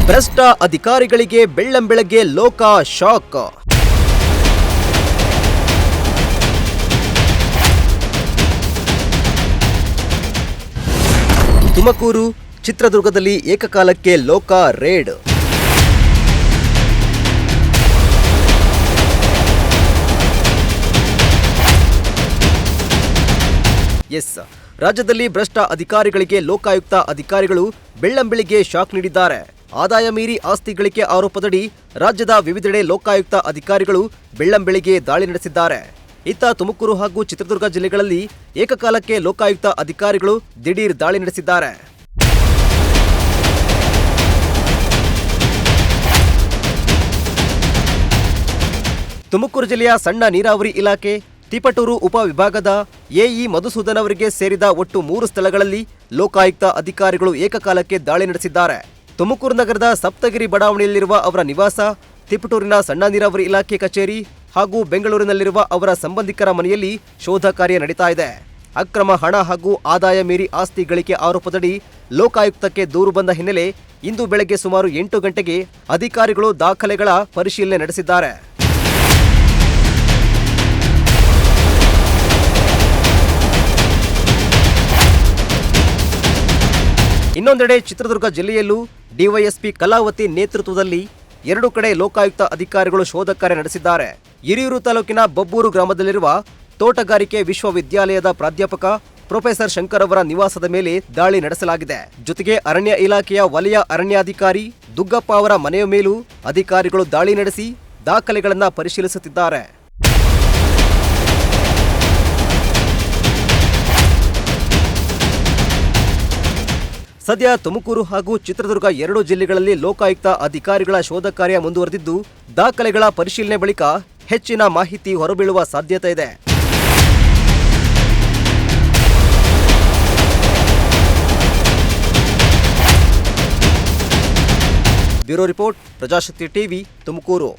ಭ್ರಷ್ಟ ಅಧಿಕಾರಿಗಳಿಗೆ ಬೆಳ್ಳಂಬೆಳಗ್ಗೆ ಲೋಕ ಶಾಕ್. ತುಮಕೂರು, ಚಿತ್ರದುರ್ಗದಲ್ಲಿ ಏಕಕಾಲಕ್ಕೆ ಲೋಕ ರೇಡ್. ರಾಜ್ಯದಲ್ಲಿ ಭ್ರಷ್ಟ ಅಧಿಕಾರಿಗಳಿಗೆ ಲೋಕಾಯುಕ್ತ ಅಧಿಕಾರಿಗಳು ಬೆಳ್ಳಂಬೆಳಿಗ್ಗೆ ಶಾಕ್ ನೀಡಿದ್ದಾರೆ. ಆದಾಯ ಮೀರಿ ಆಸ್ತಿ ಗಳಿಕೆ ಆರೋಪದಡಿ ರಾಜ್ಯದ ವಿವಿಧೆಡೆ ಲೋಕಾಯುಕ್ತ ಅಧಿಕಾರಿಗಳು ಬೆಳ್ಳಂಬೆಳಿಗ್ಗೆ ದಾಳಿ ನಡೆಸಿದ್ದಾರೆ. ಇತ್ತ ತುಮಕೂರು ಹಾಗೂ ಚಿತ್ರದುರ್ಗ ಜಿಲ್ಲೆಗಳಲ್ಲಿ ಏಕಕಾಲಕ್ಕೆ ಲೋಕಾಯುಕ್ತ ಅಧಿಕಾರಿಗಳು ದಿಢೀರ್ ದಾಳಿ ನಡೆಸಿದ್ದಾರೆ. ತುಮಕೂರು ಜಿಲ್ಲೆಯ ಸಣ್ಣ ನೀರಾವರಿ ಇಲಾಖೆ ತಿಪಟೂರು ಉಪವಿಭಾಗದ ಎಇ ಮಧುಸೂದನ್ ಅವರಿಗೆ ಸೇರಿದ ಒಟ್ಟು 3 ಸ್ಥಳಗಳಲ್ಲಿ ಲೋಕಾಯುಕ್ತ ಅಧಿಕಾರಿಗಳು ಏಕಕಾಲಕ್ಕೆ ದಾಳಿ ನಡೆಸಿದ್ದಾರೆ. ತುಮಕೂರು ನಗರದ ಸಪ್ತಗಿರಿ ಬಡಾವಣೆಯಲ್ಲಿರುವ ಅವರ ನಿವಾಸ, ತಿಪಟೂರಿನ ಸಣ್ಣ ನೀರಾವರಿ ಇಲಾಖೆ ಕಚೇರಿ ಹಾಗೂ ಬೆಂಗಳೂರಿನಲ್ಲಿರುವ ಅವರ ಸಂಬಂಧಿಕರ ಮನೆಯಲ್ಲಿ ಶೋಧ ಕಾರ್ಯ ನಡೀತಾ ಇದೆ. ಅಕ್ರಮ ಹಣ ಹಾಗೂ ಆದಾಯ ಮೀರಿ ಆಸ್ತಿ ಗಳಿಕೆ ಆರೋಪದಡಿ ಲೋಕಾಯುಕ್ತಕ್ಕೆ ದೂರು ಬಂದ ಹಿನ್ನೆಲೆ ಇಂದು ಬೆಳಗ್ಗೆ ಸುಮಾರು 8 ಗಂಟೆಗೆ ಅಧಿಕಾರಿಗಳು ದಾಖಲೆಗಳ ಪರಿಶೀಲನೆ ನಡೆಸಿದ್ದಾರೆ. ಇನ್ನೊಂದೆಡೆ ಚಿತ್ರದುರ್ಗ ಜಿಲ್ಲೆಯಲ್ಲೂ ಡಿವೈಎಸ್ಪಿ ಕಲಾವತಿ ನೇತೃತ್ವದಲ್ಲಿ 2 ಕಡೆ ಲೋಕಾಯುಕ್ತ ಅಧಿಕಾರಿಗಳು ಶೋಧ ಕಾರ್ಯ ನಡೆಸಿದ್ದಾರೆ. ಹಿರಿಯೂರು ತಾಲೂಕಿನ ಬಬ್ಬೂರು ಗ್ರಾಮದಲ್ಲಿರುವ ತೋಟಗಾರಿಕೆ ವಿಶ್ವವಿದ್ಯಾಲಯದ ಪ್ರಾಧ್ಯಾಪಕ ಪ್ರೊಫೆಸರ್ ಶಂಕರ್ ಅವರ ನಿವಾಸದ ಮೇಲೆ ದಾಳಿ ನಡೆಸಲಾಗಿದೆ. ಜೊತೆಗೆ ಅರಣ್ಯ ಇಲಾಖೆಯ ವಲಯ ಅರಣ್ಯಾಧಿಕಾರಿ ದುಗ್ಗಪ್ಪ ಅವರ ಮನೆಯ ಮೇಲೂ ಅಧಿಕಾರಿಗಳು ದಾಳಿ ನಡೆಸಿ ದಾಖಲೆಗಳನ್ನು ಪರಿಶೀಲಿಸುತ್ತಿದ್ದಾರೆ. ಸದ್ಯ ತುಮಕೂರು ಹಾಗೂ ಚಿತ್ರದುರ್ಗ 2 ಜಿಲ್ಲೆಗಳಲ್ಲಿ ಲೋಕಾಯುಕ್ತ ಅಧಿಕಾರಿಗಳ ಶೋಧ ಕಾರ್ಯ ಮುಂದುವರೆದಿದ್ದು, ದಾಖಲೆಗಳ ಪರಿಶೀಲನೆ ಬಳಿಕ ಹೆಚ್ಚಿನ ಮಾಹಿತಿ ಹೊರಬೀಳುವ ಸಾಧ್ಯತೆ ಇದೆ. Bureau report, Prajashakti TV, Tumakuru.